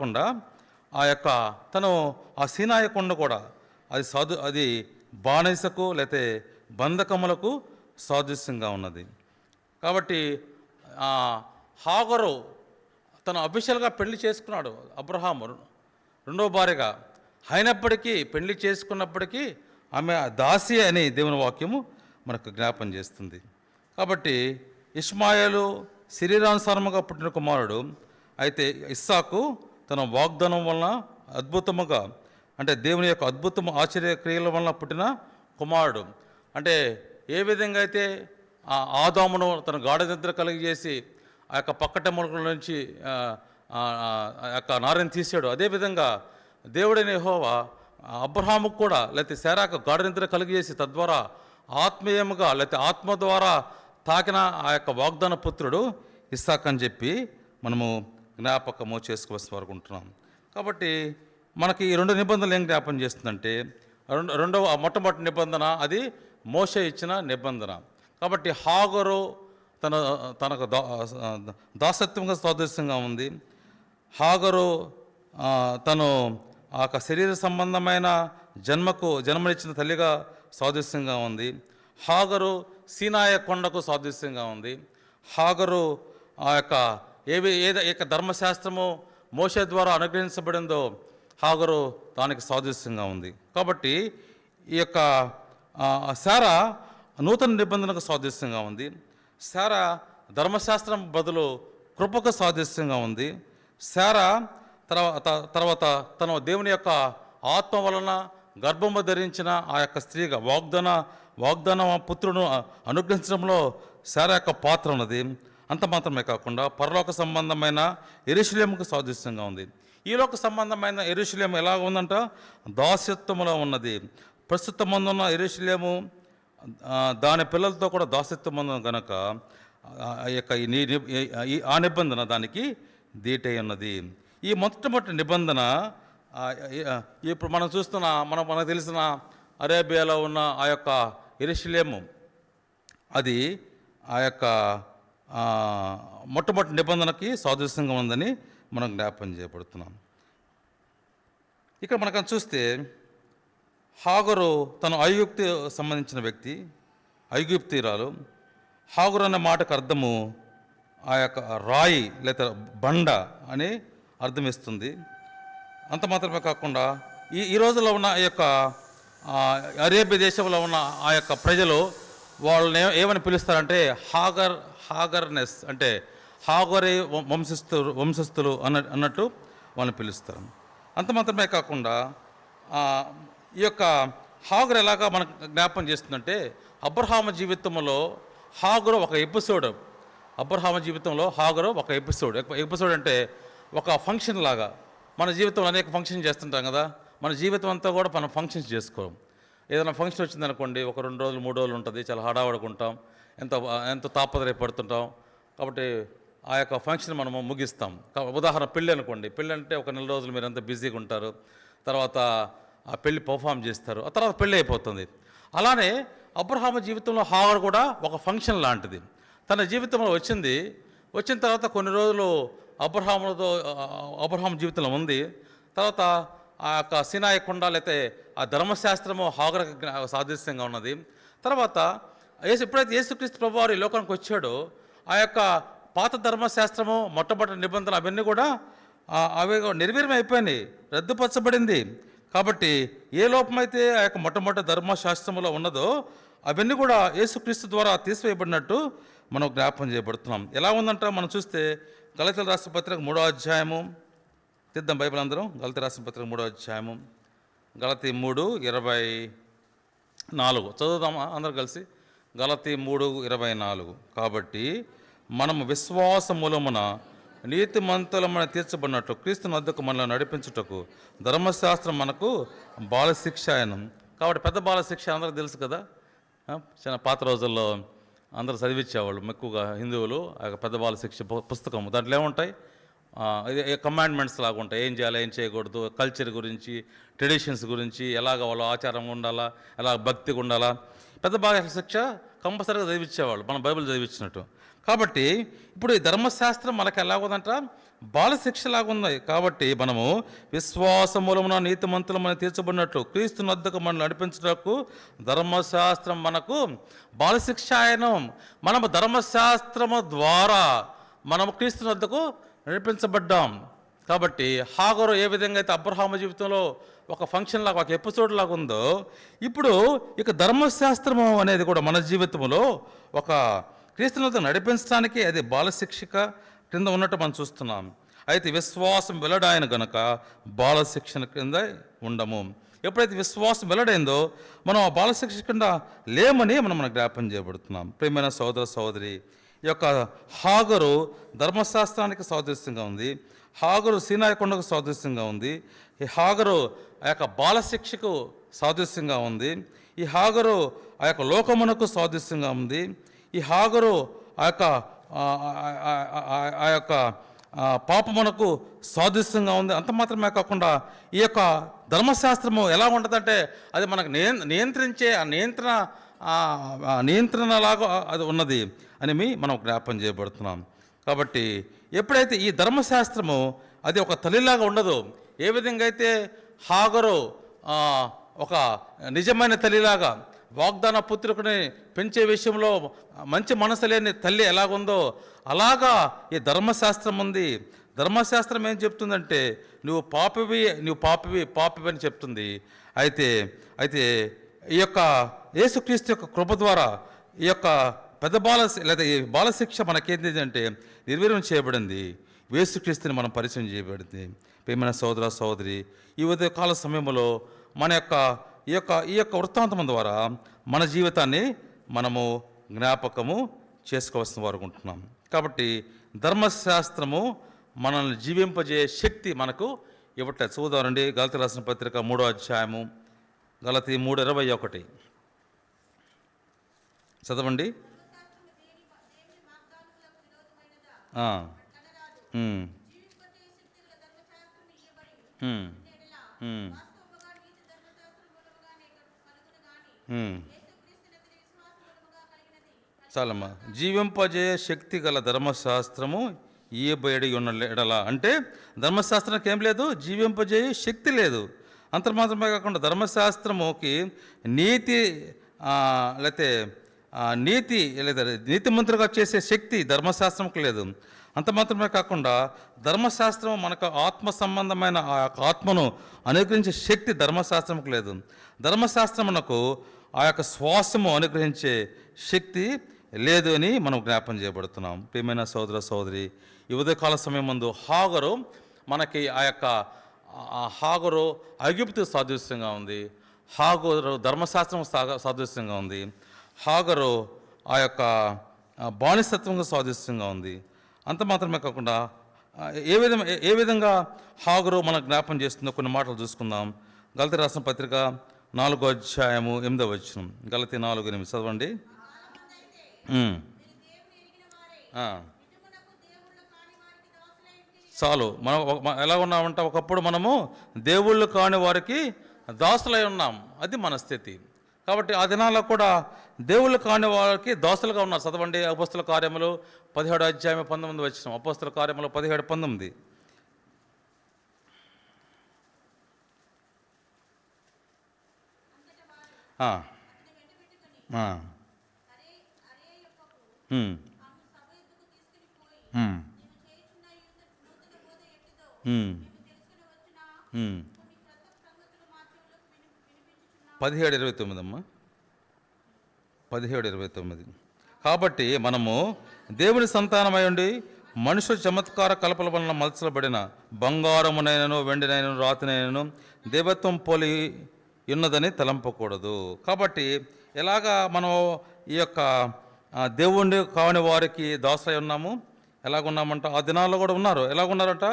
కాకుండా తను ఆ సీనాయి కొండ కూడా అది బానిసకు లేతే బంధకములకు సాదృశ్యంగా ఉన్నది. కాబట్టి హాగరు తను అఫీషియల్గా పెళ్లి చేసుకున్నాడు అబ్రహాము రెండవ భార్యగా. అయినప్పటికీ పెళ్లి చేసుకున్నప్పటికీ ఆమె దాసి అని దేవుని వాక్యము మనకు జ్ఞాపం చేస్తుంది. కాబట్టి ఇష్మాయేలు శరీరానుసారముగా పుట్టిన కుమారుడు. అయితే ఇస్సాకు తన వాగ్దానం వలన అద్భుతముగా, అంటే దేవుని యొక్క అద్భుతము ఆశ్చర్య క్రియల వలన పుట్టిన కుమారుడు. అంటే ఏ విధంగా అయితే ఆదామును తన గాఢ నిద్ర కలిగజేసి ఆ యొక్క పక్కటెముకల నుంచి నారని తీసాడు, అదేవిధంగా దేవుడైన యెహోవా అబ్రహాముకు కూడా లేకపోతే శారాకు గాఢ నిద్ర కలిగజేసి తద్వారా ఆత్మీయముగా లేకపోతే ఆత్మ ద్వారా తాకిన ఆ యొక్క వాగ్దాన పుత్రుడు ఇస్సాక్ అని చెప్పి మనము జ్ఞాపకము చేసుకోవాల్సి వరకుంటున్నాం. కాబట్టి మనకి ఈ రెండు నిబంధనలు ఏం జ్ఞాపకం చేస్తుందంటే, మొట్టమొదటి నిబంధన అది మోషే ఇచ్చిన నిబంధన. కాబట్టి హాగరు తనకు దాసత్వంగా సాదృశ్యంగా ఉంది. హాగరు తను ఆ శరీర సంబంధమైన జన్మనిచ్చిన తల్లిగా సాదృశ్యంగా ఉంది. హాగరు సీనాయ కొండకు సాదృశ్యంగా ఉంది. హాగరు ఆ యొక్క ధర్మశాస్త్రము మోషే ద్వారా అనుగ్రహించబడిందో హాగరు దానికి సాదృశ్యంగా ఉంది. కాబట్టి ఈ యొక్క శారా నూతన నిబంధనకు సాదృశ్యంగా ఉంది. శారా ధర్మశాస్త్రం బదులు కృపకు సాదృశ్యంగా ఉంది. శారా తర్వాత తన దేవుని యొక్క ఆత్మ వలన గర్భము ధరించిన ఆ యొక్క స్త్రీగా వాగ్దాన పుత్రుడు అనుగ్రహించడంలో శారా యొక్క పాత్ర ఉన్నది. అంత మాత్రమే కాకుండా పరలోక సంబంధమైన యెరూషలేముకు సాదృశ్యంగా ఉంది. ఈ లోక సంబంధమైన యెరూషలేము ఎలా ఉందంట? దాస్యత్వములో ఉన్నది. ప్రస్తుతం ఉన్న యెరూషలేము దాని పిల్లలతో కూడా దాస్యత్వం ఉన్నది కనుక ఆ నిబంధన దానికి దీటై ఉన్నది. ఈ మొట్టమొదటి నిబంధన ఇప్పుడు మనం చూస్తున్న మనకు తెలిసిన అరేబియాలో ఉన్న ఆ యొక్క యెరూషలేము అది ఆ యొక్క మొట్టమొదటి నిబంధనకి సాదృశ్యంగా ఉందని మనం జ్ఞాపకం చేయబడుతున్నాం. ఇక్కడ మనకు చూస్తే హాగరు తను ఐగుప్తు సంబంధించిన వ్యక్తి, ఐగుప్తీరాలు. హాగరు అనే మాటకు అర్థము ఆ యొక్క రాయి లేదా బండ అని అర్థమిస్తుంది. అంత మాత్రమే కాకుండా ఈ రోజుల్లో ఉన్న ఈ యొక్క అరేబియా దేశంలో ఉన్న ఆ యొక్క ప్రజలు వాళ్ళని ఏమని పిలుస్తారంటే హాగర్నెస్, అంటే హాగరే వంశస్థులు అన్నట్టు వాళ్ళని పిలుస్తారు. అంత మాత్రమే కాకుండా ఈ యొక్క హాగరు ఎలాగా మనకు జ్ఞాపకం చేస్తుందంటే, అబ్రహాము జీవితంలో హాగరు ఒక ఎపిసోడ్. అబ్రహాము జీవితంలో హాగరు ఒక ఎపిసోడ్ అంటే ఒక ఫంక్షన్ లాగా. మన జీవితంలో అనేక ఫంక్షన్ చేస్తుంటాం కదా. మన జీవితం అంతా కూడా మనం ఫంక్షన్స్ చేసుకోం. ఏదైనా ఫంక్షన్ వచ్చిందనుకోండి, ఒక 2 రోజులు 3 రోజులు ఉంటుంది, చాలా హడావుడుకుంటాం, ఎంతో తాపత్రయపడుతుంటాం. కాబట్టి ఆ యొక్క ఫంక్షన్ మనము ముగిస్తాం. ఉదాహరణ పెళ్ళి అనుకోండి, పెళ్ళి అంటే ఒక 4 రోజులు మీరు అంతా బిజీగా ఉంటారు, తర్వాత ఆ పెళ్ళి పర్ఫామ్ చేస్తారు, ఆ తర్వాత పెళ్ళి అయిపోతుంది. అలానే అబ్రహాము జీవితంలో హాగరు కూడా ఒక ఫంక్షన్ లాంటిది. తన జీవితంలో వచ్చిన తర్వాత కొన్ని రోజులు అబ్రహాము జీవితంలో ఉంది. తర్వాత ఆ యొక్క సీనాయి కొండ లేతే ఆ ధర్మశాస్త్రము హాగరుకు సాదృశ్యంగా ఉన్నది. తర్వాత ఎప్పుడైతే యేసుక్రీస్తు ప్రభువారు ఈ లోకానికి వచ్చాడో ఆ యొక్క పాత ధర్మశాస్త్రము మొట్టమొదటి నిబంధనలు అవన్నీ కూడా అవి నిర్వీర్యం అయిపోయినాయి, రద్దుపరచబడింది. కాబట్టి ఏ లోపమైతే ఆ యొక్క మొట్టమొదటి ధర్మశాస్త్రంలో ఉన్నదో అవన్నీ కూడా యేసుక్రీస్తు ద్వారా తీసివేయబడినట్టు మనం జ్ఞాపకం చేయబడుతున్నాం. ఎలా ఉందంట మనం చూస్తే గలతీయుల రాసిన పత్రిక 3వ అధ్యాయము, తీద్దాం బైబిల్ అందరం. గలతీ రాసిన పత్రిక 3వ అధ్యాయము, గలతీ 3:24 చదువుదామా అందరూ కలిసి? గలతీ 3:24. కాబట్టి మనము విశ్వాస మూలమున నీతిమంతులమని తీర్చబడినట్టు క్రీస్తు వద్దకు మనల్ని నడిపించుటకు ధర్మశాస్త్రం మనకు బాలశిక్ష అయిన. కాబట్టి పెద్ద బాలశిక్ష అందరూ తెలుసు కదా. చిన్న పాత రోజుల్లో అందరూ చదివించేవాళ్ళు ఎక్కువగా హిందువులు. ఆ పెద్ద బాలశిక్ష పుస్తకం, దాంట్లో ఏముంటాయి? కమాండ్మెంట్స్ లాగా ఉంటాయి. ఏం చేయాలి, ఏం చేయకూడదు, కల్చర్ గురించి, ట్రెడిషన్స్ గురించి, ఎలాగ వాళ్ళ ఆచారంగా ఉండాలా, ఎలా భక్తిగా ఉండాలా, పెద్ద బాలశిక్ష కంపల్సరీగా చదివించేవాళ్ళు, మన బైబిల్ చదివించినట్టు. కాబట్టి ఇప్పుడు ఈ ధర్మశాస్త్రం మనకు ఎలాగుందంట, బాలశిక్షలాగా ఉంది. కాబట్టి మనము విశ్వాస మూలమున నీతిమంతులమని తీర్చబడినట్లు క్రీస్తు నొద్దకు మనం నడిపించడానికి ధర్మశాస్త్రం మనకు బాలశిక్ష ఆయనం. మనము ధర్మశాస్త్రము ద్వారా మనము క్రీస్తు నొద్దకు నడిపించబడ్డాం. కాబట్టి హాగరు ఏ విధంగా అయితే అబ్రహాము జీవితంలో ఒక ఫంక్షన్ లాగా, ఒక ఎపిసోడ్ లాగా ఉందో, ఇప్పుడు ఇక ధర్మశాస్త్రము అనేది కూడా మన జీవితంలో ఒక క్రీస్తునతో నడిపించడానికి అది బాలశిక్షక క్రింద ఉన్నట్టు మనం చూస్తున్నాం. అయితే విశ్వాసం వెల్లడాయన గనక బాలశిక్షణ క్రింద ఉండము. ఎప్పుడైతే విశ్వాసం వెల్లడైందో మనం ఆ బాలశిక్ష కింద లేమని మనం జ్ఞాపం చేయబడుతున్నాం. ప్రియమైన సోదర సోదరి, ఈ యొక్క హాగరు ధర్మశాస్త్రానికి సాదృశ్యంగా ఉంది. హాగరు సీనాయి కొండకు సాదృశ్యంగా ఉంది. ఈ హాగరు ఆ యొక్క బాలశిక్షకు సాదృశ్యంగా ఉంది. ఈ హాగరు ఆ యొక్క లోకమునకు సాదృశ్యంగా ఉంది. ఈ హాగరు ఆ యొక్క పాపమునకు సాదృశ్యంగా ఉంది. అంత మాత్రమే కాకుండా ఈ యొక్క ధర్మశాస్త్రము ఎలా ఉంటుందంటే అది మనకు నియంత్రించే నియంత్రణలాగా అది ఉన్నది అని మనం జ్ఞాపం చేయబడుతున్నాం. కాబట్టి ఎప్పుడైతే ఈ ధర్మశాస్త్రము అది ఒక తల్లిలాగా ఉండదు, ఏ విధంగా అయితే హాగరు ఒక నిజమైన తల్లిలాగా వాగ్దాన పుత్రుకుని పెంచే విషయంలో మంచి మనసు లేని తల్లి ఎలాగుందో అలాగా ఈ ధర్మశాస్త్రం ఉంది. ధర్మశాస్త్రం ఏం చెప్తుందంటే నువ్వు పాపివి అని చెప్తుంది. అయితే ఈ యొక్క యేసుక్రీస్తు యొక్క కృప ద్వారా ఈ యొక్క లేదా ఈ బాలశిక్ష మనకేంటి అంటే నిర్వీర్యం చేయబడింది. యేసుక్రీస్తుని మనం పరిచయం చేయబడింది. ప్రియమైన సోదర సోదరి, ఈ ఉదయకాల సమయంలో మన యొక్క ఈ యొక్క వృత్తాంతం ద్వారా మన జీవితాన్ని మనము జ్ఞాపకము చేసుకోవాల్సిన వారు ఉంటున్నాం. కాబట్టి ధర్మశాస్త్రము మనల్ని జీవింపజేయ శక్తి మనకు ఇవ్వట్లేదు. చూద్దామండి, గలతీ రాసిన పత్రిక 3వ అధ్యాయము, గలతీ 3:21 చదవండి. చాలమ్మా. జీవింపజేయ శక్తి గల ధర్మశాస్త్రము ఇయ్యబడి ఉన్న ఎడల అంటే ధర్మశాస్త్రానికి ఏం లేదు, జీవింపజేయ శక్తి లేదు. అంత మాత్రమే కాకుండా ధర్మశాస్త్రముకి లేకపోతే నీతిమంతులుగా చేసే శక్తి ధర్మశాస్త్రంకి లేదు. అంత మాత్రమే కాకుండా ధర్మశాస్త్రం మనకు ఆత్మ సంబంధమైన ఆ యొక్క ఆత్మను అనుగ్రహించే శక్తి ధర్మశాస్త్రంకి లేదు. ధర్మశాస్త్రం మనకు ఆ యొక్క శ్వాసము అనుగ్రహించే శక్తి లేదు అని మనం జ్ఞాపం చేయబడుతున్నాం. ప్రియమైన సోదర సోదరి, ఈ ఉదయకాల సమయం ముందు హాగరు మనకి హాగరు ఐగుప్తు సాదృశ్యంగా ఉంది. హాగరు ధర్మశాస్త్రం సాదృశ్యంగా ఉంది. హాగరు ఆ యొక్క బానిసత్వంగా సాదృశ్యంగా ఉంది. అంత మాత్రమే కాకుండా ఏ విధంగా హాగరు మనకు జ్ఞాపం చేస్తుందో కొన్ని మాటలు చూసుకుందాం. గలతీ రాసిన పత్రిక 4వ అధ్యాయము 8వ వచనం, గలతీ 4:8 చదవండి. చాలు. మనం ఎలా ఉన్నామంటే ఒకప్పుడు మనము దేవుళ్ళు కాని వారికి దాసులై ఉన్నాం. అది మన స్థితి. కాబట్టి ఆ దినాల్లో కూడా దేవుళ్ళు కాని వారికి దాసులుగా ఉన్నారు. చదవండి అపోస్తల కార్యములు 17వ అధ్యాయం 19 వచనం. అపోస్తల కార్యములు 17:19. పదిహేడు 27 అమ్మా, 17:29. కాబట్టి మనము దేవుని సంతానమై ఉండి మనుషుల చమత్కార కల్పల వలన మలచబడిన బంగారమునైనను వెండినైనను రాతినైనను దేవత్వం పోలి ఉన్నదని తలంపకూడదు. కాబట్టి ఎలాగా మనం ఈ యొక్క దేవుణ్ణి కాని వారికి దాసై ఉన్నాము, ఎలాగున్నామంట ఆ దినాల్లో కూడా ఉన్నారు. ఎలాగున్నారంట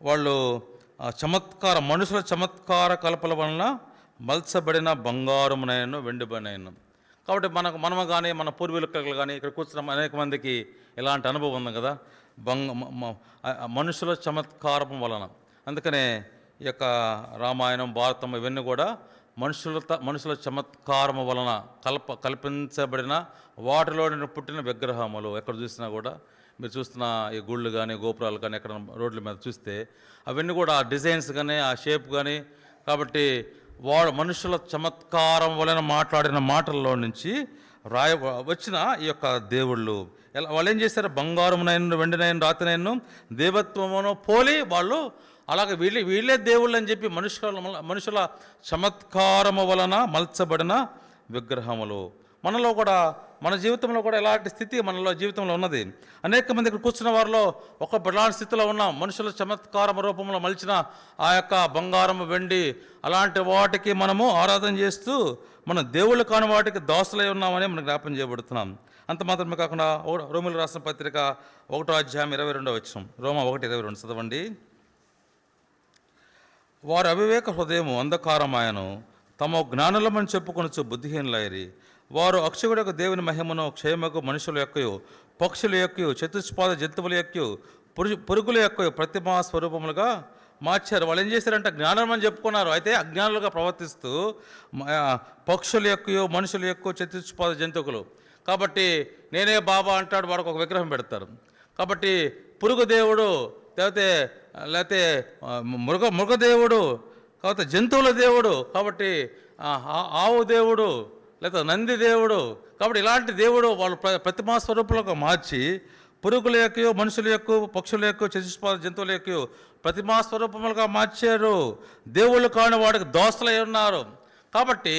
వాళ్ళు మనుషుల చమత్కార కల్పల వలన మలచబడిన బంగారమునైనను వెండిబనైనను. కాబట్టి మనము కానీ మన పూర్వీకులు కానీ ఇక్కడ కూర్చున్న అనేక మందికి ఇలాంటి అనుభవం ఉంది కదా, మనుషుల చమత్కారం వలన. అందుకనే ఈ యొక్క రామాయణం భారతం ఇవన్నీ కూడా మనుషుల చమత్కారము వలన కల్పించబడిన వాటిలో పుట్టిన విగ్రహములు. ఎక్కడ చూసినా కూడా మీరు చూస్తున్న ఈ గుళ్ళు కానీ గోపురాలు కానీ ఎక్కడ రోడ్ల మీద చూస్తే అవన్నీ కూడా ఆ డిజైన్స్ కానీ ఆ షేప్ కానీ, కాబట్టి మనుషుల చమత్కారం వలన మాట్లాడిన మాటల్లో నుంచి వచ్చిన ఈ యొక్క దేవుళ్ళు వాళ్ళు ఏం చేశారు? బంగారమునైన వెండినైన రాతినైను దేవత్వమును పోలి వాళ్ళు అలాగే వీళ్ళే దేవుళ్ళు అని చెప్పి మనుషుల చమత్కారము వలన మలచబడిన విగ్రహములు. మనలో కూడా మన జీవితంలో కూడా ఎలాంటి స్థితి మనలో జీవితంలో ఉన్నది. అనేక మంది ఇక్కడ కూర్చున్న వారిలో ఒక బలాంటి స్థితిలో ఉన్నాం. మనుషుల చమత్కారం రూపంలో మలిచిన ఆ యొక్క బంగారం వెండి అలాంటి వాటికి మనము ఆరాధన చేస్తూ మన దేవుళ్ళు కాని వాటికి దాసులై ఉన్నామని మనం జ్ఞాపం చేయబడుతున్నాం. అంత మాత్రమే కాకుండా రోమిలకు రాసిన పత్రిక 1వ అధ్యాయం 22వ వచనం, రోమా 1:22 చదవండి. వారి అవివేక హృదయము అంధకారమాయను, తమ జ్ఞానులమని చెప్పుకొనొచ్చు బుద్ధిహీనులైరి. వారు అక్షయుడు యొక్క దేవుని మహిమను క్షయమగు మనుషుల యొక్కయు పక్షుల యొక్కయు చతుష్పాద జంతువుల యొక్కయు పురుగుల యొక్కయు ప్రతిమా స్వరూపములుగా మార్చారు. వాళ్ళు ఏం చేశారంటే జ్ఞానం అని చెప్పుకున్నారు, అయితే అజ్ఞానులుగా ప్రవర్తిస్తూ పక్షుల యొక్కయు మనుషుల యొక్క చతుష్పాద జంతువులు. కాబట్టి నేనే బాబా అంటాడు, వాడికి ఒక విగ్రహం పెడతారు. కాబట్టి పురుగు దేవుడు లేకపోతే మృగదేవుడు, కాబట్టి జంతువుల దేవుడు, కాబట్టి ఆవు దేవుడు లేదా నంది దేవుడు. కాబట్టి ఇలాంటి దేవుడు వాళ్ళు ప్రతిమా స్వరూపులుగా మార్చి పురుగుల యొక్క మనుషుల యొక్క పక్షుల యొక్క చతుష్పాద జంతువుల యొక్క ప్రతిమా స్వరూపములుగా మార్చారు. దేవుళ్ళు కాని వాడికి దోస్తలై ఉన్నారు. కాబట్టి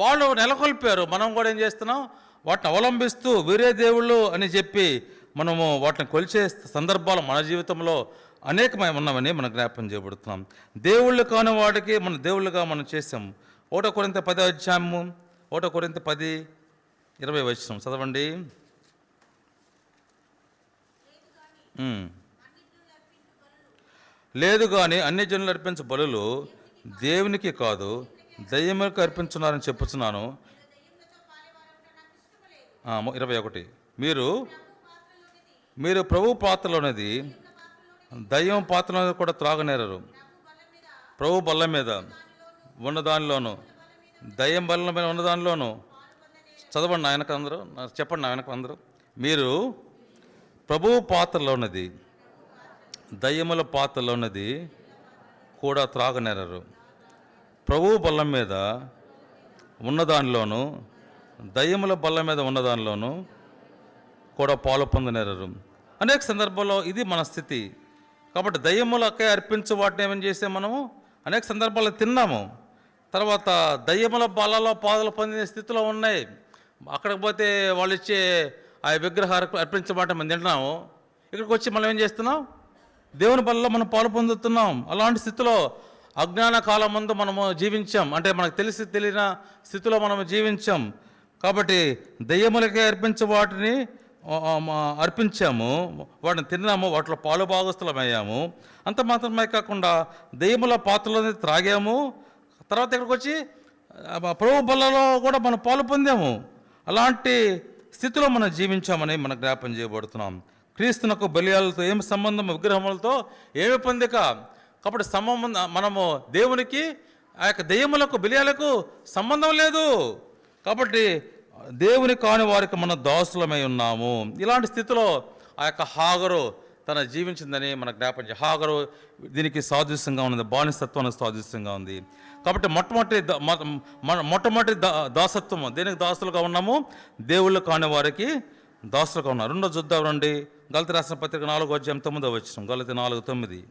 వాళ్ళు నెలకొల్పారు. మనం కూడా ఏం చేస్తున్నాం? వాటిని అవలంబిస్తూ వీరే దేవుళ్ళు అని చెప్పి మనము వాటిని కొలిచే సందర్భాలు మన జీవితంలో అనేకమై ఉన్నవని మనం జ్ఞాపకం చేయబడుతున్నాం. దేవుళ్ళు కాని వాడికి మన దేవుళ్ళుగా మనం చేసాం. 1 కొరింథీ 10వ అధ్యాయము 1 కొరింథీ 10:20 వచనం చదవండి. లేదు కానీ అన్ని జనులు అర్పించే బలులు దేవునికి కాదు దయ్యములకు అర్పించున్నారని చెప్పుచున్నాను. 21 మీరు ప్రభు పాత్రలోనేది దయ్యం పాత్రలో కూడా త్రాగనేరరు. ప్రభు బల్ల మీద ఉన్నదానిలోను దయ్యం బల్ల మీద ఉన్నదానిలోను. చదవండి ఆయనకు అందరూ, చెప్పండి ఆయనకు అందరూ. మీరు ప్రభు పాత్రలో ఉన్నది దయ్యముల పాత్రలో ఉన్నది కూడా త్రాగనేరరు. ప్రభు బల్ల మీద ఉన్నదానిలోను దయ్యముల బల్ల మీద ఉన్నదానిలోను కూడా పాలు పొందనేరరు. అనేక సందర్భాల్లో ఇది మన స్థితి. కాబట్టి దయ్యములకే అర్పించు వాటిని ఏమని చేసే మనము అనేక సందర్భాల్లో తిన్నాము. తర్వాత దయ్యముల బల్లలో పాదులు పొందిన స్థితిలో ఉన్నాయి. అక్కడికి పోతే వాళ్ళు ఇచ్చే ఆ విగ్రహాలకు అర్పించమాట మనం తింటున్నాము. ఇక్కడికి వచ్చి మనం ఏం చేస్తున్నాం? దేవుని బల్లలో మనం పాలు పొందుతున్నాం. అలాంటి స్థితిలో అజ్ఞాన కాలం ముందు మనము జీవించాం. అంటే మనకు తెలియని స్థితిలో మనము జీవించాం. కాబట్టి దయ్యములకే అర్పించే వాటిని అర్పించాము, వాటిని తిన్నాము, వాటిలో పాలు భాగస్థులమయ్యాము. అంత మాత్రమే కాకుండా దయ్యముల పాత్రలోనే త్రాగాము. తర్వాత ఇక్కడికి వచ్చి ప్రభు బల్లలో కూడా మనం పాలు పొందాము. అలాంటి స్థితిలో మనం జీవించామని మనం జ్ఞాపం చేయబడుతున్నాం. క్రీస్తునకు బలియాలతో ఏమి సంబంధం, విగ్రహములతో ఏమి పొందిక. కాబట్టి మనము దేవునికి ఆ యొక్క దయ్యములకు బలియాలకు సంబంధం లేదు. కాబట్టి దేవుని కాని వారికి మనం దాసులమై ఉన్నాము. ఇలాంటి స్థితిలో ఆ యొక్క హాగరు తన జీవించిందని మనకు జ్ఞాపకం. హాగరు దీనికి సాదృశ్యంగా ఉన్నది, బానిసత్వానికి సాదృశ్యంగా ఉంది. కాబట్టి మొట్టమొదటి దాసత్వము దేనికి దాసులుగా ఉన్నాము? దేవుళ్ళు కాని వారికి దాసులుగా ఉన్నారు. రెండో చూద్దాం రండి. గలతీ రాసిన పత్రిక 4వ అధ్యాయం 9వ వచనం. గలతీ 4:9.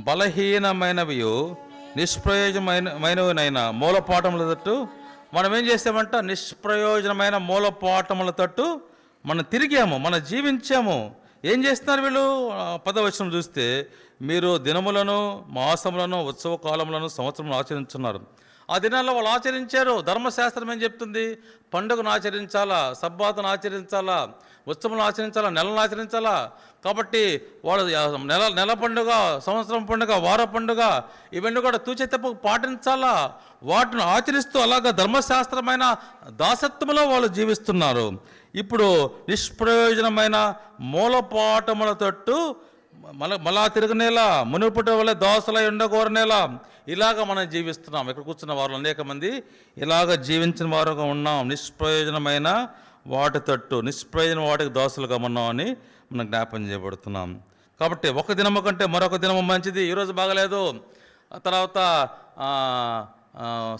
బలహీనమైనవియు నిష్ప్రయోజనమైనవినైనా మూలపాఠముల తట్టు మనం ఏం చేసామంట? నిష్ప్రయోజనమైన మూలపాఠముల తట్టు మనం తిరిగాము, మనం జీవించాము. ఏం చేస్తున్నారు వీళ్ళు? 10వ వచనం చూస్తే మీరు దినములను మాసములను ఉత్సవ కాలములను సంవత్సరములను ఆచరించున్నారు. ఆ దినాల్లో వాళ్ళు ఆచరించారు. ధర్మశాస్త్రం ఏం చెప్తుంది? పండుగను ఆచరించాలా, సబ్బాతును ఆచరించాలా, ఉత్సవం ఆచరించాలా, నెలను ఆచరించాలా. కాబట్టి వాళ్ళు నెల పండుగ, సంవత్సరం పండుగ, వార పండుగ ఇవన్నీ కూడా తూచే తప్ప పాటించాలా. వాటిని ఆచరిస్తూ అలాగా ధర్మశాస్త్రమైన దాసత్వంలో వాళ్ళు జీవిస్తున్నారు. ఇప్పుడు నిష్ప్రయోజనమైన మూలపాఠముల తట్టు మళ్ళా తిరగనేలా మునుపటి వల్ల దోసలై ఉండకూరనేలా ఇలాగ మనం జీవిస్తున్నాం. ఇక్కడ కూర్చున్న వారు అనేక మంది ఇలాగ జీవించిన వారుగా ఉన్నాం. నిష్ప్రయోజనమైన వాటి తట్టు, నిష్ప్రయోజనం వాటికి దోసలుగా ఉన్నామని మనం జ్ఞాపం చేయబడుతున్నాం. కాబట్టి ఒక దినము కంటే మరొక దినము మంచిది. ఈరోజు బాగలేదు, తర్వాత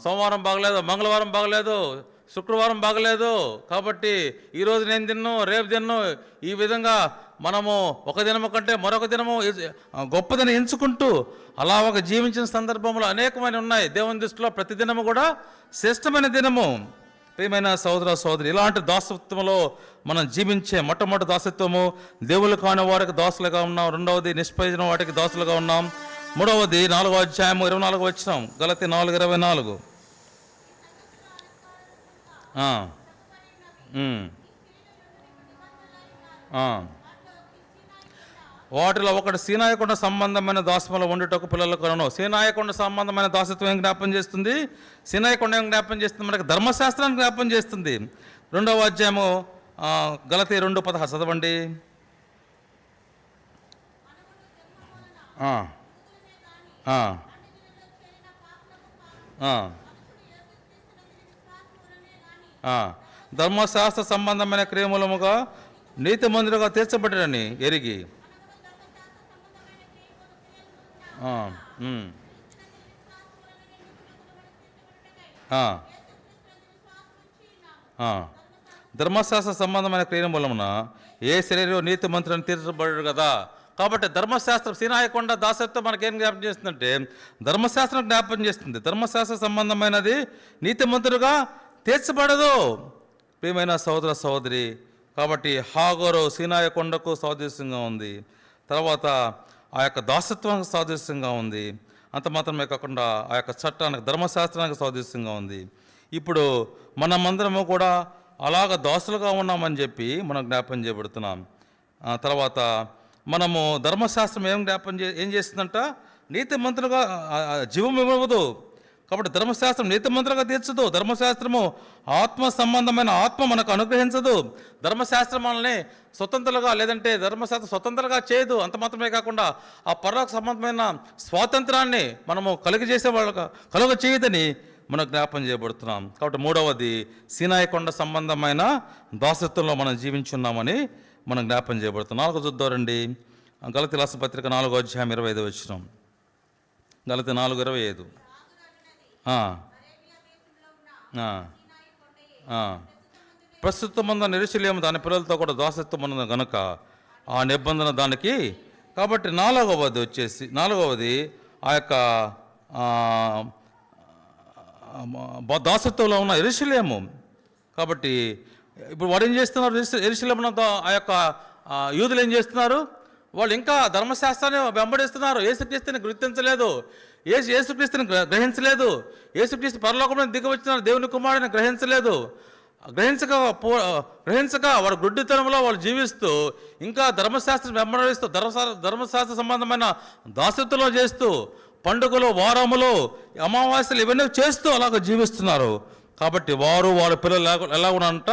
సోమవారం బాగలేదు, మంగళవారం బాగలేదు, శుక్రవారం బాగలేదు, కాబట్టి ఈరోజు నేను తిన్ను, రేపు తిన్ను, ఈ విధంగా మనము ఒక దినము కంటే మరొక దినము గొప్పదని ఎంచుకుంటూ అలా ఒక జీవించిన సందర్భంలో అనేకమైన ఉన్నాయి. దేవుని దృష్టిలో ప్రతి దినము కూడా శ్రేష్టమైన దినము. ప్రియమైన సోదర సోదరి, ఇలాంటి దాసత్వంలో మనం జీవించే మొట్టమొదటి దాసత్వము దేవుళ్ళు కాని వారికి దాసులుగా ఉన్నాం. రెండవది నిష్ప్రయోజనం వాటికి దాసులుగా ఉన్నాం. మూడవది 4వ అధ్యాయము 24 వచనం, గలతీ 4:24. వాటిలో ఒకటి సీనాయకొండ సంబంధమైన దాసములో ఉండుటకు పిల్లలకు కలను. సీనాయకొండ సంబంధమైన దాసత్వం ఏం జ్ఞాపం చేస్తుంది? సీనాయకొండ ఏం జ్ఞాపం చేస్తుంది? మనకి ధర్మశాస్త్రాన్ని జ్ఞాపం చేస్తుంది. 2వ అధ్యాయము గలతీ 2:16 చదవండి. ధర్మశాస్త్ర సంబంధమైన క్రియములముగా నీతిమంతులుగా తీర్చబడినని ఎరిగి ధర్మశాస్త్ర సంబంధమైన క్రియములమున ఏ శరీరం నీతిమంతులను తీర్చబడ్డాడు కదా. కాబట్టి ధర్మశాస్త్రం, సీనాయకొండ దాసత్వం మనకేం జ్ఞాపం చేస్తుందంటే ధర్మశాస్త్రం జ్ఞాపం చేస్తుంది. ధర్మశాస్త్ర సంబంధమైనది నీతిమంతులుగా తీర్చబడదు. ప్రియమైన సోదర సోదరి, కాబట్టి హాగోరు సీనాయకొండకు సాదృశ్యంగా ఉంది, తర్వాత ఆ యొక్క దాసత్వానికి సాదృశ్యంగా ఉంది. అంత మాత్రమే కాకుండా ఆ యొక్క చట్టానికి, ధర్మశాస్త్రానికి సాదృశ్యంగా ఉంది. ఇప్పుడు మనమందరము కూడా అలాగ దాసులుగా ఉన్నామని చెప్పి మనం జ్ఞాపం చేయబడుతున్నాం. తర్వాత మనము ధర్మశాస్త్రం ఏం చేస్తుందంట? నీతిమంతులుగా జీవం ఇవ్వదు. కాబట్టి ధర్మశాస్త్రం నీతిమంతులుగా తీర్చదు. ధర్మశాస్త్రము ఆత్మ సంబంధమైన ఆత్మ మనకు అనుగ్రహించదు. ధర్మశాస్త్రం మనల్ని స్వతంత్రులుగా, లేదంటే ధర్మశాస్త్రం స్వతంత్రంగా చేయదు. అంత మాత్రమే కాకుండా ఆ పరలోక సంబంధమైన స్వాతంత్రాన్ని మనము కలుగ చేయదని మనం జ్ఞాపం చేయబడుతున్నాం. కాబట్టి మూడవది సీనాయకొండ సంబంధమైన దాసత్వంలో మనం జీవించున్నామని మనం జ్ఞాపం చేయబడుతున్నాం. 4 చూద్దారండి. గలతీ రాసిన పత్రిక 4వ అధ్యాయం 25 వచనం. గలతీ 4:25. ప్రస్తుతమందున యెరూషలేము దాని పిల్లలతో కూడా దాసత్వం ఉన్నది గనుక ఆ నిబంధన దానికి. కాబట్టి నాలుగవది ఆ యొక్క దాసత్వంలో ఉన్న యెరూషలేము. కాబట్టి ఇప్పుడు వాడు ఏం చేస్తున్నారు? యెరూషలేమునందు ఆ యొక్క యూదులు ఏం చేస్తున్నారు? వాళ్ళు ఇంకా ధర్మశాస్త్రాన్ని వెంబడిస్తున్నారు. యేసుక్రీస్తుని గుర్తించలేదు, యేసుక్రీస్తుని గ్రహించలేదు. యేసుక్రీస్తు పరలోకంలో దిగి వచ్చిన దేవుని కుమారుడిని గ్రహించలేదు. గ్రహించక వాడు గుడ్డితనంలో వాళ్ళు జీవిస్తూ ఇంకా ధర్మశాస్త్రం వెంబడిస్తూ ధర్మశాస్త్ర సంబంధమైన దాసత్వంలో చేస్తూ పండుగలు, వారములు, అమావాస్యలు ఇవన్నీ చేస్తూ అలాగ జీవిస్తున్నారు. కాబట్టి వాళ్ళ పిల్లలు ఎలా ఉన్నారంట?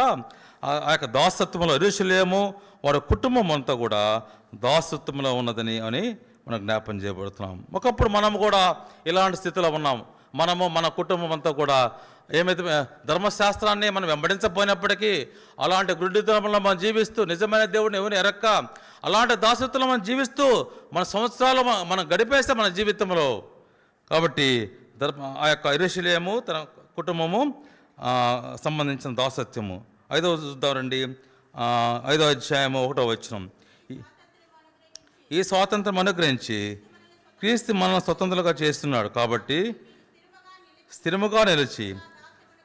ఆ యొక్క దాసత్వంలో యెరూషలేము వారి కుటుంబం అంతా కూడా దాసత్వంలో ఉన్నదని మనం జ్ఞాపం చేయబడుతున్నాం. ఒకప్పుడు మనము కూడా ఇలాంటి స్థితిలో ఉన్నాం. మన కుటుంబం అంతా కూడా ఏమైతే ధర్మశాస్త్రాన్ని మనం వెంబడించకపోయినప్పటికీ అలాంటి గుడ్డితనంలో మనం జీవిస్తూ నిజమైన దేవుడిని ఎవరిని ఎరక్క అలాంటి దాసత్వంలో మనం జీవిస్తూ మన సంవత్సరాలు మనం గడిపేస్తే మన జీవితంలో. కాబట్టి ఆ యొక్క యెరూషలేము తన కుటుంబము సంబంధించిన దాసత్వము. 5వ చూద్దామండి. 5వ అధ్యాయము 1వ వచనం. ఈ స్వాతంత్రం అనుగ్రహించి క్రీస్తు మనల్ని స్వతంత్రులుగా చేస్తున్నాడు. కాబట్టి స్థిరముగా నిలిచి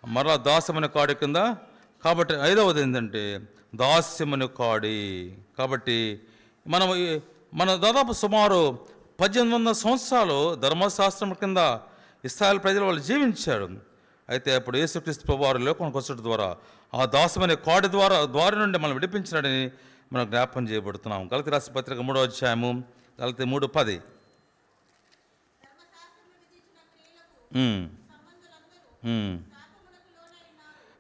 మరలా దాస్యముని కాడి కింద. కాబట్టి 5వది ఏంటంటే దాస్యముని కాడి. కాబట్టి మన దాదాపు సుమారు 1800 సంవత్సరాలు ధర్మశాస్త్రం కింద ఇశ్రాయేలు ప్రజలు వాళ్ళు జీవించారు. అయితే అప్పుడు యేసుక్రీస్తు ప్రభువారు లోకానికి వచ్చడం ద్వారా ఆ దాసమనే కాడి ద్వారా నుండి మనం విడిపించినాడని మనం జ్ఞాపం చేయబడుతున్నాం. గలతీ రాసిన పత్రిక 3వ అధ్యాయము, గలతీ 3:10.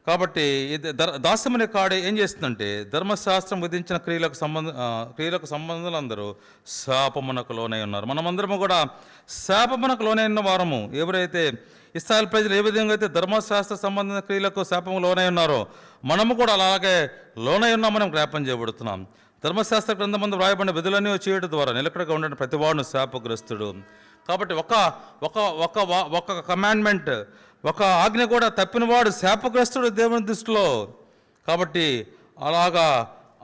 కాబట్టి ఇది దాస్యమనే కాడే ఏం చేస్తుందంటే ధర్మశాస్త్రం విధించిన క్రియలకు సంబంధులు అందరూ శాపమునకు లోనై ఉన్నారు. మనమందరము కూడా శాపమునకు లోనై ఉన్న వారము. ఎవరైతే ఇశ్రాయేలు ప్రజలు ఏ విధంగా అయితే ధర్మశాస్త్ర సంబంధించిన క్రియలకు శాపము లోనై ఉన్నారో మనము కూడా అలాగే లోనై ఉన్నామని జ్ఞాపం చేయబడుతున్నాం. ధర్మశాస్త్ర గ్రంథమందు వ్రాయబడిన విధులన్నీ చేయడం ద్వారా నిలకడగా ఉండే ప్రతివాడును శాపగ్రస్తుడు. కాబట్టి ఒక కమాండ్మెంట్, ఒక ఆజ్ఞ కూడా తప్పినవాడు శాపగ్రస్తుడు దేవుని దృష్టిలో. కాబట్టి అలాగా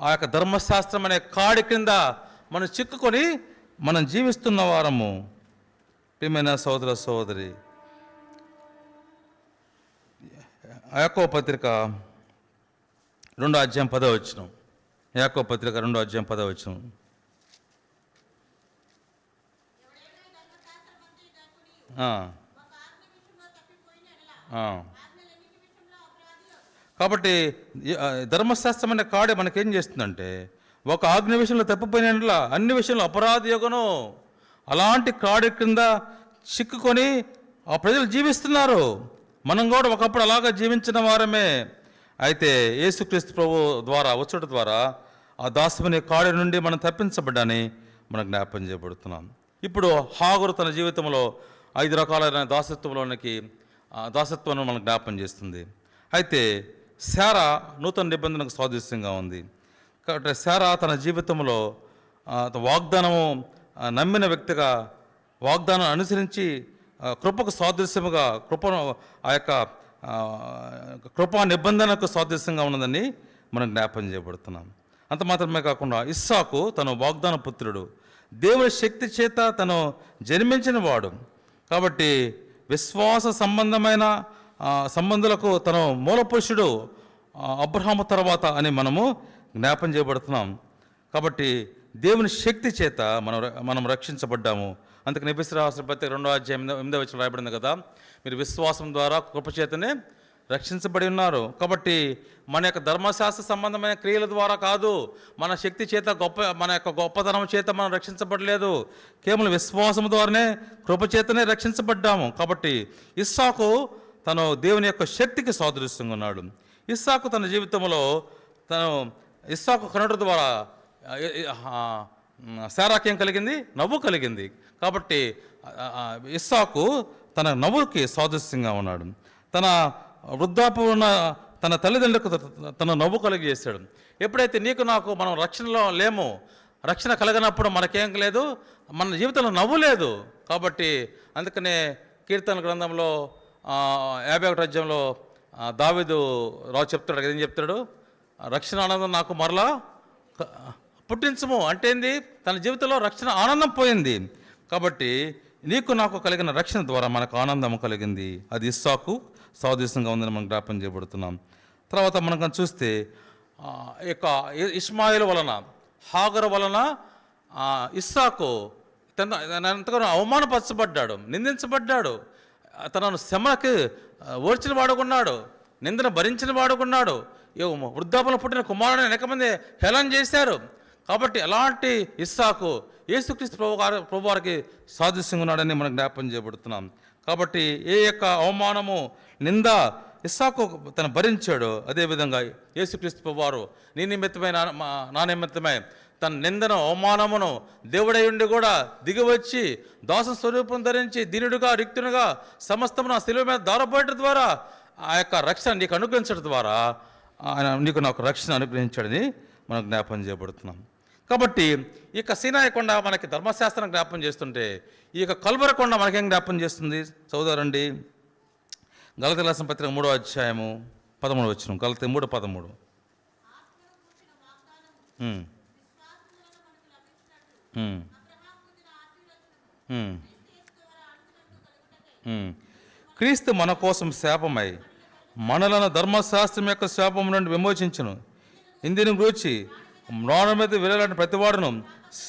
ఆ యొక్క ధర్మశాస్త్రం అనే కాడి కింద మనం చిక్కుకొని మనం జీవిస్తున్న వారము. ప్రియమైన సోదర సోదరి, యాకోబు పత్రిక 2వ అధ్యాయం 10వ వచనం. యాకోబు పత్రిక 2వ అధ్యాయం 10వ వచనం. కాబట్టి ధర్మశాస్త్రం అనే కాడే మనకేం చేస్తుందంటే ఒక ఆజ్ఞ విషయంలో తప్పిపోయిన అన్ని విషయంలో అపరాధి యొగను. అలాంటి కాడి కింద చిక్కుకొని ఆ ప్రజలు జీవిస్తున్నారు. మనం కూడా ఒకప్పుడు అలాగా జీవించిన వారమే. అయితే యేసుక్రీస్తు ప్రభు ద్వారా వచ్చుట ద్వారా ఆ దాస్యమనే కాడి నుండి మనం తప్పించబడ్డాని మనం జ్ఞాపం చేయబడుతున్నాం. ఇప్పుడు హాగరు తన జీవితంలో 5 రకాలైన దాసత్వాన్ని మనకు జ్ఞాపం చేస్తుంది. అయితే శారా నూతన నిబంధనకు సాదృశ్యంగా ఉంది. కాబట్టి శారా తన జీవితంలో వాగ్దానము నమ్మిన వ్యక్తిగా, వాగ్దానం అనుసరించి కృపకు సాదృశ్యముగా, ఆ యొక్క కృపా నిబంధనకు సాదృశ్యంగా ఉన్నదని మనం జ్ఞాపం చేయబడుతున్నాం. అంత మాత్రమే కాకుండా ఇస్సాకు తను వాగ్దాన పుత్రుడు, దేవుని శక్తి చేత తను జన్మించిన వాడు. కాబట్టి విశ్వాస సంబంధమైన సంబంధులకు తను మూలపురుషుడు అబ్రహాము తర్వాత అని మనము జ్ఞాపం చేయబడుతున్నాం. కాబట్టి దేవుని శక్తి చేత మనం రక్షించబడ్డాము. అందుకని ఎఫెసీయులకు రాసిన పత్రిక 2వ అధ్యాయం 8వ వచనం రాయబడింది కదా, మీరు విశ్వాసం ద్వారా కృపచేతనే రక్షించబడి ఉన్నారు. కాబట్టి మన యొక్క ధర్మశాస్త్ర సంబంధమైన క్రియల ద్వారా కాదు, మన శక్తి చేత మన యొక్క గొప్పతనం చేత మనం రక్షించబడలేదు, కేవలం విశ్వాసం ద్వారానే కృపచేతనే రక్షించబడ్డాము. కాబట్టి ఇస్సాకు తను దేవుని యొక్క శక్తికి సాదృశ్యంగా ఉన్నాడు. ఇస్సాకు తన జీవితంలో ఇస్సాకు కనుట ద్వారా శారాకి ఏం కలిగింది? నవ్వు కలిగింది. కాబట్టి ఇస్సాకు తన నవ్వుకి సాదృశ్యంగా ఉన్నాడు. తన వృద్ధాప్యం ఉన్న తన తల్లిదండ్రులకు తన నవ్వు కలిగజేశాడు. ఎప్పుడైతే నీకు నాకు మనం రక్షణలో లేము, రక్షణ కలగనప్పుడు మనకేం లేదు, మన జీవితంలో నవ్వు లేదు. కాబట్టి అందుకనే కీర్తన గ్రంథంలో 51వ అధ్యాయంలో దావీదు రాజు చెప్తాడు, ఏం చెప్తాడు? రక్షణ ఆనందం నాకు మరలా పుట్టించము అంటే ఏంది? తన జీవితంలో రక్షణ ఆనందం పోయింది. కాబట్టి నీకు నాకు కలిగిన రక్షణ ద్వారా మనకు ఆనందం కలిగింది. అది ఇస్సాకు సాదృశ్యంగా ఉందని మనం జ్ఞాపం చేయబడుతున్నాం. తర్వాత మనం చూస్తే ఇష్మాయిల్ వలన, హాగరు వలన ఇస్సాకు ఎంతగానో అవమానపరచబడ్డాడు, నిందించబడ్డాడు. తనను శ్రమకి ఓర్చిన వాడుకున్నాడు, నిందను భరించిన వాడుకున్నాడు. వృద్ధాపంలో పుట్టిన కుమారుని అనేక మంది హేళన చేశారు. కాబట్టి అలాంటి ఇస్సాకు యేసుక్రీస్తు ప్రభు వారికి సాదృశ్యంగా ఉన్నాడని మనం జ్ఞాపం చేయబడుతున్నాం. కాబట్టి ఏ యొక్క అవమానము, నింద ఇస్సాకు తను భరించాడు, అదేవిధంగా యేసుక్రీస్తు ప్రభు వారు నీ నిమిత్తమై నా నిమిత్తమై తన నిందను, అవమానమును దేవుడై ఉండి కూడా దిగివచ్చి దాస స్వరూపం ధరించి దీనుడుగా, రిక్తునిగా సమస్తమును ఆ శిలువ మీద దారపోయటం ద్వారా ఆ యొక్క రక్షణ నీకు అనుగ్రహించడం ద్వారా ఆయన నీకు నాకు రక్షణ అనుగ్రహించాడని మనం జ్ఞాపం చేయబడుతున్నాం. కాబట్టి ఈ యొక్క సీనాయి కొండ మనకి ధర్మశాస్త్రం జ్ఞాపం చేస్తుంటే, ఈ యొక్క కల్వరి కొండ మనకేం జ్ఞాపం చేస్తుంది? చదువుదారండి. గలతీయులకు రాసిన పత్రిక 3వ అధ్యాయము 13వ వచనం. గలతీ 3:13. క్రీస్తు మన కోసం శాపమై మనలను ధర్మశాస్త్రం యొక్క శాపం నుండి విమోచించును. ఇందుని గురించి మ్రాను మీద వెళ్ళాలని ప్రతివాడును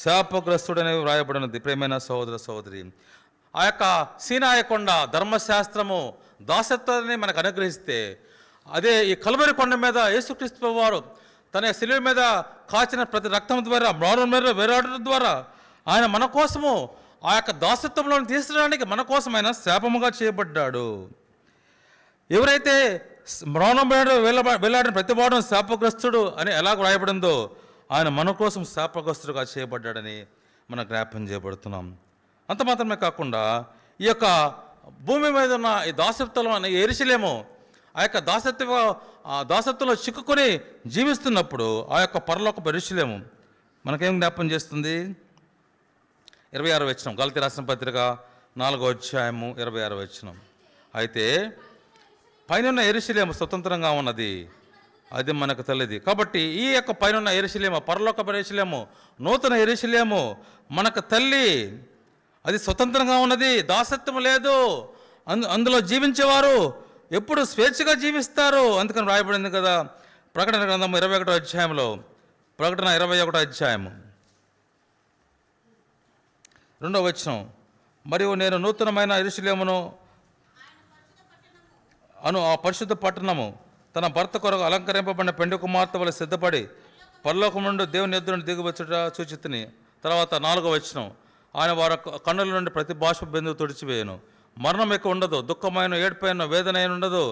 శాపగ్రస్తుడని వ్రాయబడినది. ప్రేమైన సహోదర సహోదరి, ఆ యొక్క సీనాయి కొండ ధర్మశాస్త్రము దాసత్వాన్ని మనకు అనుగ్రహిస్తే, అదే ఈ కల్వరి కొండ మీద యేసుక్రీస్తు వారు తన శిలువ మీద కాచిన ప్రతి రక్తం ద్వారా, మ్రాను మీద వేలాడటం ద్వారా ఆయన మన కోసము ఆ యొక్క దాసత్వంలో తీర్చడానికి మన కోసం ఆయన శాపముగా చేయబడ్డాడు. ఎవరైతే మ్రోణం వెళ్ళాడిన ప్రతివాడు శాపగ్రస్తుడు అని ఎలా వ్రాయబడిందో ఆయన మన కోసం శాపగ్రస్తుడుగా చేయబడ్డాడని మనం జ్ఞాపకం చేయబడుతున్నాం. అంత మాత్రమే కాకుండా ఈ యొక్క భూమి మీద ఉన్న ఈ దాసత్వం అనే యెరూషలేము ఆ యొక్క దాసత్వంలో చిక్కుకొని జీవిస్తున్నప్పుడు ఆ యొక్క పరలోకపు యెరూషలేము మనకేం జ్ఞాపకం చేస్తుంది? 26వ వచనం, గలతీ రాసిన పత్రిక 4వ అధ్యాయము 26వ వచనం. అయితే పైన యెరూషలేము స్వతంత్రంగా ఉన్నది, అది మనకు తెలియదు. కాబట్టి ఈ యొక్క పైన యెరూషలేము, పరలోకపు యెరూషలేము, నూతన యెరూషలేము మనకు తల్లి, అది స్వతంత్రంగా ఉన్నది, దాసత్వం లేదు. అందులో జీవించేవారు ఎప్పుడు స్వేచ్ఛగా జీవిస్తారు. అందుకని రాయబడింది కదా ప్రకటన గ్రంథం 21వ అధ్యాయంలో, ప్రకటన 21వ అధ్యాయము 2వ వచనం, మరియు నేను నూతనమైన యెరూషలేమును ఆ పరిశుద్ధ పట్టణము తన భర్త కొరకు అలంకరింపబడిన పెండు కుమార్తె వల్ల సిద్ధపడి పరలోకం నుండి దేవుని ఎదురుని దిగువచ్చుట సూచితిని. తర్వాత 4వ వచనం, ఆయన వారి కన్నుల నుండి ప్రతి బాష్ప బిందువు తుడిచివేయను, మరణం ఎక్కువ ఉండదు, దుఃఖమైన ఏడుపైన వేదన అయిన ఉండదు,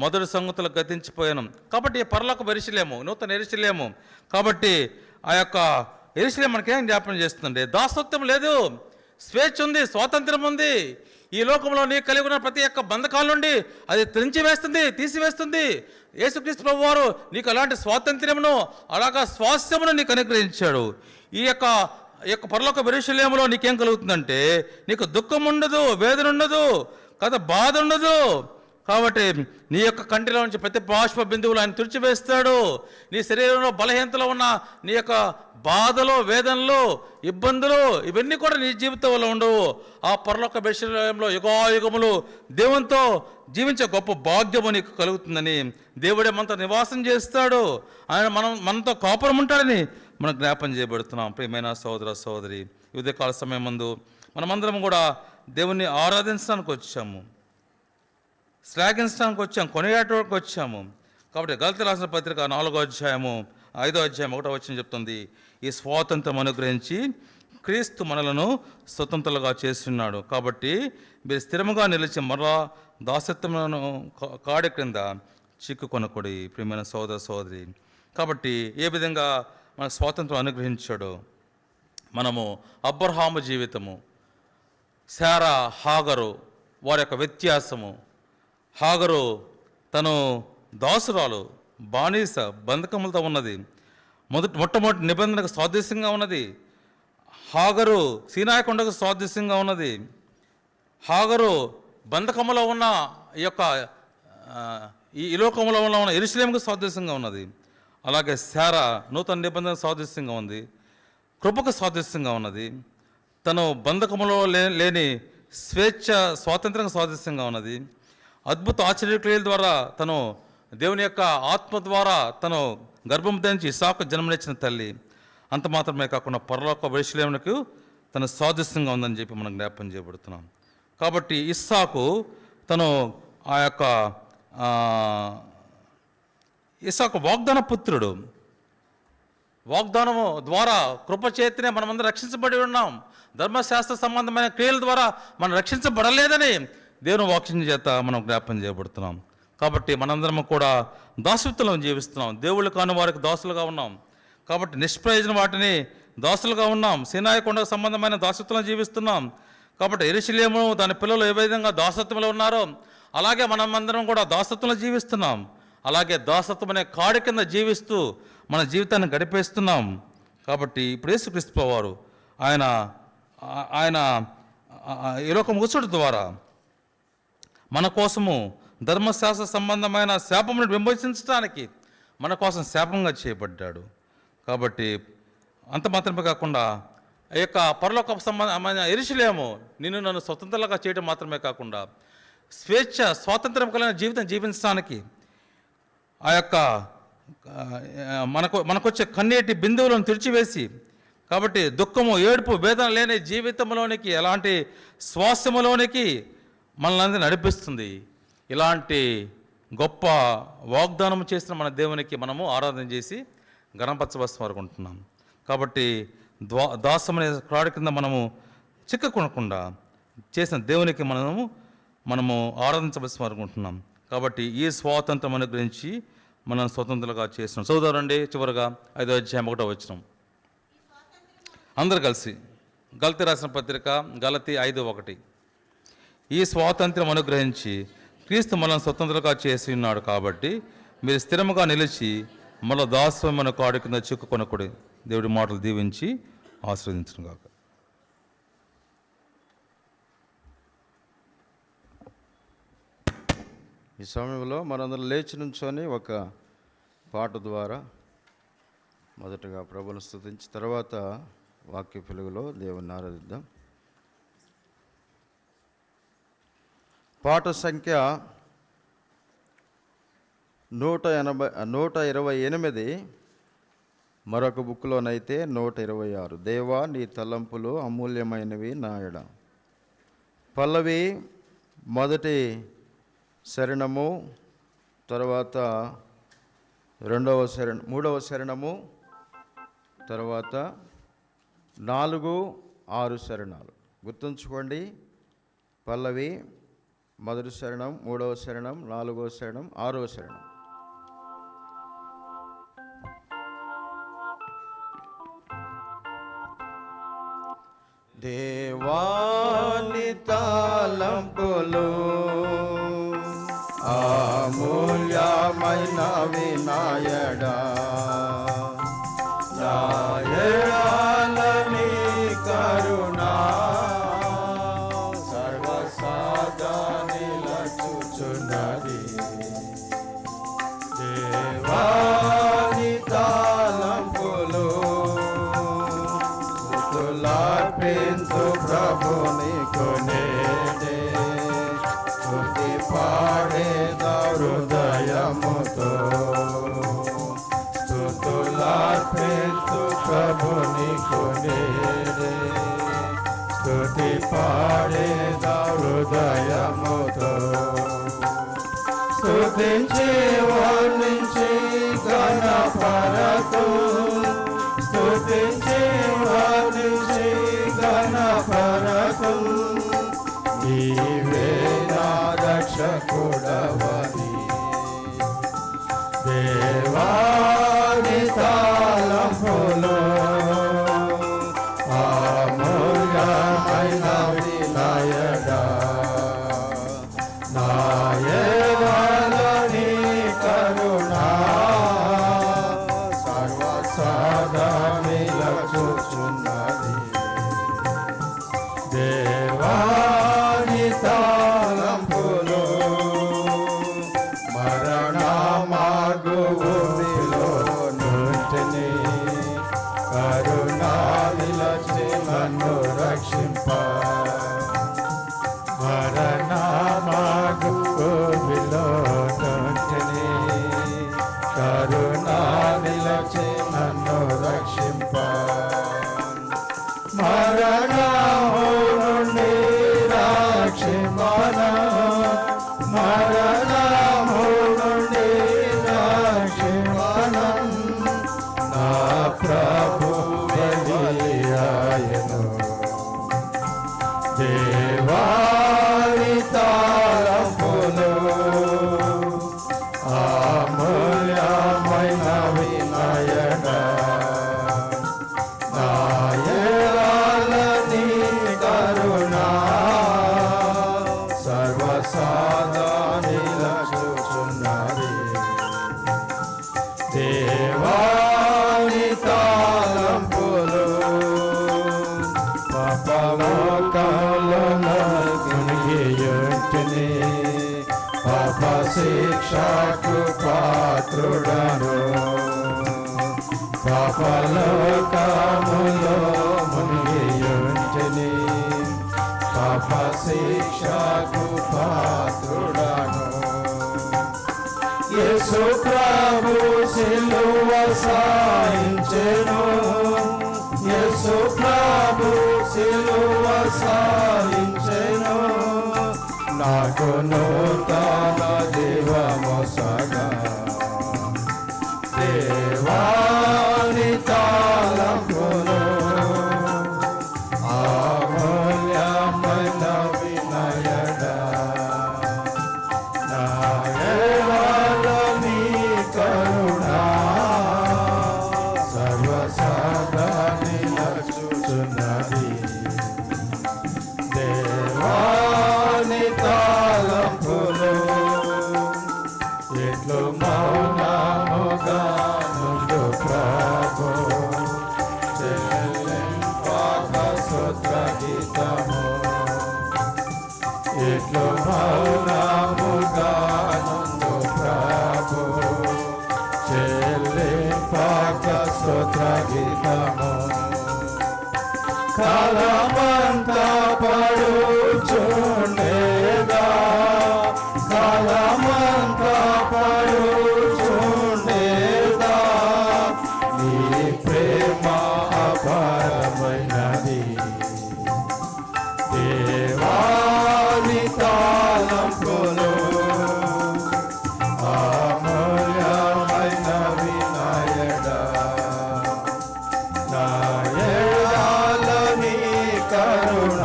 మొదటి సంగతులు గతించిపోయాను. కాబట్టి పరలోకపు యెరూషలేము, నూతన యెరూషలేము. కాబట్టి ఆ యొక్క యెరూషలేము మనకేం జ్ఞాపకం చేస్తుందండి? దాసత్వం లేదు, స్వేచ్ఛ ఉంది, స్వాతంత్రం ఉంది. ఈ లోకంలో నీ కలిగి ఉన్న ప్రతి ఒక్క బంధకాల నుండి అది తీసివేస్తుంది. యేసుక్రీస్తు ప్రభువారు నీకు అలాంటి స్వాతంత్ర్యమును, అలాగా స్వాస్థ్యమును నీకు అనుగ్రహించాడు. ఈ యొక్క పరలోకపు యెరూషలేములో నీకేం కలుగుతుందంటే నీకు దుఃఖం ఉండదు, వేదన ఉండదు, బాధ ఉండదు. కాబట్టి నీ యొక్క కంటిలో నుంచి ప్రతి బాష్ప బిందువులు ఆయన తుడిచివేస్తాడు. నీ శరీరంలో బలహీనతలో ఉన్న నీ యొక్క బాధలు, వేదనలు, ఇబ్బందులు ఇవన్నీ కూడా నీ జీవితంలో ఉండవు. ఆ పరలోక యెరూషలేములో యుగాయుగములు దేవునితో జీవించే గొప్ప భాగ్యము నీకు కలుగుతుందని దేవుడే మనతో నివాసం చేస్తాడు. ఆయన మనతో కాపురం ఉంటాడని మనం జ్ఞాపం చేయబడుతున్నాం. ప్రియమైన సహోదర సహోదరి, ఉదయకాల సమయం ముందు మనమందరం కూడా దేవుణ్ణి ఆరాధించడానికి వచ్చాము, శ్లాఘించడానికి వచ్చాము, కొనియాడటానికి వచ్చాము. కాబట్టి గలతీ రాసిన పత్రిక 4వ అధ్యాయము 5వ అధ్యాయం 1వ వచనం చెప్తుంది, ఈ స్వాతంత్రం అనుగ్రహించి క్రీస్తు మనలను స్వతంత్రులుగా చేస్తున్నాడు. కాబట్టి మీరు స్థిరముగా నిలిచి మరలా దాసత్వములను కాడి క్రింద చిక్కుకొనకూడి. ప్రియమైన సోదర సోదరి, కాబట్టి ఏ విధంగా మన స్వాతంత్రం అనుగ్రహించాడు? మనము అబ్రహాము జీవితము, శారా, హాగరు వారి యొక్క వ్యత్యాసము. హాగరు తను దాసురాలు, బానిస, బంధకములతో ఉన్నది. మొట్టమొదటి నిబంధనకు సాదృశ్యంగా ఉన్నది. హాగరు సీనాయి కొండకు సాదృశ్యంగా ఉన్నది. హాగరు బంధకములో ఉన్న ఈ లోకంలో ఉన్న యెరూషలేముకు సాదృశ్యంగా ఉన్నది. అలాగే శారా నూతన నిబంధన సాదృశ్యంగా ఉంది, కృపకు సాదృశ్యంగా ఉన్నది. తను బంధకములో లేని స్వేచ్ఛ, స్వాతంత్రంగా సాదృశ్యంగా ఉన్నది. అద్భుత ఆశ్చర్యక్రియల ద్వారా తను దేవుని యొక్క ఆత్మ ద్వారా తను గర్భం ధరించి ఇస్సాకు జన్మనిచ్చిన తల్లి. అంత మాత్రమే కాకుండా పరలోక యెరూషలేమునకు తను సాదృశ్యంగా ఉందని చెప్పి మనం జ్ఞాపకం చేయబడుతున్నాం. కాబట్టి ఇస్సాకు తను ఇస్సాకు వాగ్దాన పుత్రుడు. వాగ్దానము ద్వారా కృపచేతనే మనమందరం రక్షించబడి ఉన్నాం. ధర్మశాస్త్ర సంబంధమైన క్రియల ద్వారా మనం రక్షించబడలేదని దేవుని వాక్యం చేత మనం జ్ఞాపకం చేయబడుతున్నాం. కాబట్టి మనందరం కూడా దాసత్వంలో జీవిస్తున్నాం. దేవుళ్ళు కాని వారికి దాసులుగా ఉన్నాం. కాబట్టి నిష్ప్రయోజన వాటిని దాసులుగా ఉన్నాం. సీనాయి కొండకు సంబంధమైన దాసత్వంలో జీవిస్తున్నాం. కాబట్టి యెరూషలేము దాని పిల్లలు ఏ విధంగా దాసత్వంలో ఉన్నారో అలాగే మనమందరం కూడా దాసత్వంలో జీవిస్తున్నాం. అలాగే దాసత్వం అనే కాడి కింద జీవిస్తూ మన జీవితాన్ని గడిపేస్తున్నాం. కాబట్టి ఇప్పుడు యేసుక్రీస్తు వారు ఆయన ఈ లోకం వచ్చుడు ద్వారా మన కోసము ధర్మశాస్త్ర సంబంధమైన శాపమును విమోచించడానికి మన కోసం శాపంగా చేయబడ్డాడు. కాబట్టి అంత మాత్రమే కాకుండా ఈ యొక్క పరలోక సంబంధమైన యెరూషలేము నిన్ను నన్ను స్వతంత్రంగా చేయడం మాత్రమే కాకుండా స్వేచ్ఛ, స్వాతంత్రం కలిగిన జీవితం జీవించడానికి ఆ యొక్క మనకొచ్చే కన్నీటి బిందువులను తుడిచివేసి, కాబట్టి దుఃఖము, ఏడుపు, వేదన లేని జీవితంలోనికి, ఎలాంటి స్వాస్థ్యములోనికి మనల్ని నడిపిస్తుంది. ఇలాంటి గొప్ప వాగ్దానం చేసిన మన దేవునికి మనము ఆరాధన చేసి గణపరచవలసి అనుకుంటున్నాం. కాబట్టి దాసమనే క్రాడి కింద మనము చిక్కుకొనకుండా చేసిన దేవునికి మనము ఆరాధించవలసి అనుకుంటున్నాం. కాబట్టి ఈ స్వాతంత్రం అనుగ్రహించి మనం స్వతంత్రంగా చేస్తున్నాం. చదువుతారండి చివరిగా 5వ అధ్యాయం 1వ వచనం. అందరు కలిసి గలతీ రాసిన పత్రిక గలతీ 5:1. ఈ స్వాతంత్రం అనుగ్రహించి క్రీస్తు మనం స్వతంత్రంగా చేసి ఉన్నాడు కాబట్టి మీరు స్థిరముగా నిలిచి మళ్ళీ దాస్యమైన కాడు కింద చిక్కుకొనకూడదు. దేవుడి మాటలు దీవించి ఆశీర్వదించును గాక. ఈ సమయంలో మనందరం లేచి నుంచొని ఒక పాట ద్వారా మొదటగా ప్రభువును స్తుతించి తర్వాత వాక్య వెలుగులో దేవుని ఆరాధిద్దాం. పాట సంఖ్య 128, మరొక బుక్లోనైతే 126. దేవా నీ తలంపులు అమూల్యమైనవి నాయడ. పల్లవి మొదటి శరణము, తర్వాత మూడవ శరణము, తర్వాత 4, 6 శరణాలు. గుర్తుంచుకోండి, పల్లవి మొదటి శరణం, మూడవ శరణం, 4వ శరణం, 6వ శరణం. దేవాని తలంపులు అమూల్యమైన వినాయడా, నాయడాలని కరుణా సర్వసాదా నిలచుచున్నది. దేవాని తలంపులు స్తుతులార్పించు ప్రభుని కొనేడే, స్తుతి పాడేదా హృదయముతో. స్తుతులార్పించు ప్రభుని కొనేడే, స్తుతి పాడేదా హృదయముతో. స్తుతించి వర్ణించి ఘనపరతు, స్తుతించి వర్ణించి ఘనపరతు. నీవే నా రక్షకుడవని. దేవాని తలంపులు అమూల్యమైన వినాయడా, నాయడాలని కరుణా సర్వసాదా నిలచుచున్నది. దేవాని తలంపులు మరణ మార్గములో నుంటిని కరుణా నిలచి నన్ను రక్షింప. మరణ మార్గములో నుంటిని కరుణా నిలచి నన్ను రక్షింప. మరణము నుండి రక్షింపన, మరణము నుండి రక్షింపన. నా ప్రభు బలియాయను. దేవాని తలంపులు అమూల్యమైన వినాయడా, నాయడాలని కరుణా సర్వసాదా నిలచుచున్నది. దేవాని తలంపులు పాపలోకంలో మునిగియుంటిని, పాప శిక్షకు పాత్రుడను. పాపలోకములో మునిగియుంటిని, పాప శిక్షకు పాత్రుడను. యేసు ప్రభు సిలువ సాయించెను, యేసు ప్రభు సిలువ సాయించెను. నాకు నూతన జీవమొసగా. దేవాని తలంపులు అమూల్యమైన వినయడా, నాయ చూచుచున్నది. దేవాని తలంపులు ఎట్లు మౌనముగా నుండు ప్రభు, చెల్లింపక స్తుత్ర గీతము. ఎట్లు మౌనముగా నుండు ప్రభు, చెల్లింపక స్తుత్ర గీతము. కాలమంతా పడుచుండేదా, కాలమంతా పడుచుండేదా, నీ ప్రేమ అపారమైనది. దేవాని తలంపులు అమూల్యమైనవి నాయడా, నాయడాలని కరుణ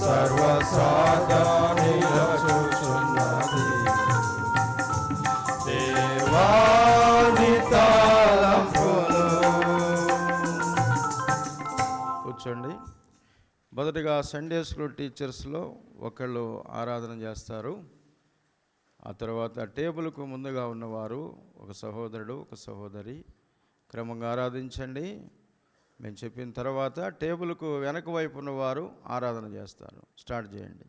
సర్వసాదా నిలచుచున్నది. దేవాని తలంపులు. కూర్చోండి. మొదటిగా సండే స్కూల్ టీచర్స్లో ఒకళ్ళు ఆరాధన చేస్తారు. ఆ తర్వాత టేబుల్కు ముందుగా ఉన్నవారు ఒక సహోదరుడు ఒక సహోదరి క్రమంగా ఆరాధించండి. మేము చెప్పిన తర్వాత టేబుల్కు వెనక వైపు ఉన్నవారు ఆరాధన చేస్తారు. స్టార్ట్ చేయండి.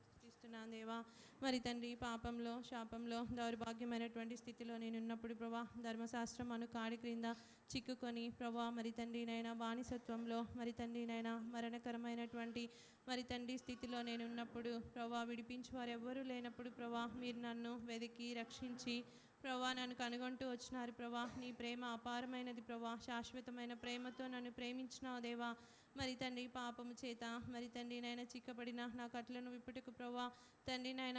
స్తుతిస్తున్నాను దేవా. మరి తండ్రి, పాపంలో శాపంలో దౌర్భాగ్యమైనటువంటి స్థితిలో నేను ఉన్నప్పుడు ప్రభా, ధర్మశాస్త్రం అను కాడి క్రింద చిక్కుకొని ప్రభా, మరి తండ్రి నైనా బానిసత్వంలో మరి తండ్రి నైనా మరణకరమైనటువంటి మరి తండ్రి స్థితిలో నేను ఉన్నప్పుడు ప్రభా, విడిపించి వారు ఎవ్వరూ లేనప్పుడు ప్రభా, మీరు నన్ను వెతికి రక్షించి ప్రభా నన్ను కనుగొంటూ వచ్చినారు ప్రభా. నీ ప్రేమ అపారమైనది ప్రభా, శాశ్వతమైన ప్రేమతో నన్ను ప్రేమించినావు దేవా. మరి తండ్రి, పాపము చేత మరి తండ్రి నైనా చిక్కబడిన నా కట్లను విప్పుటకు ప్రభా, తండ్రి నాయన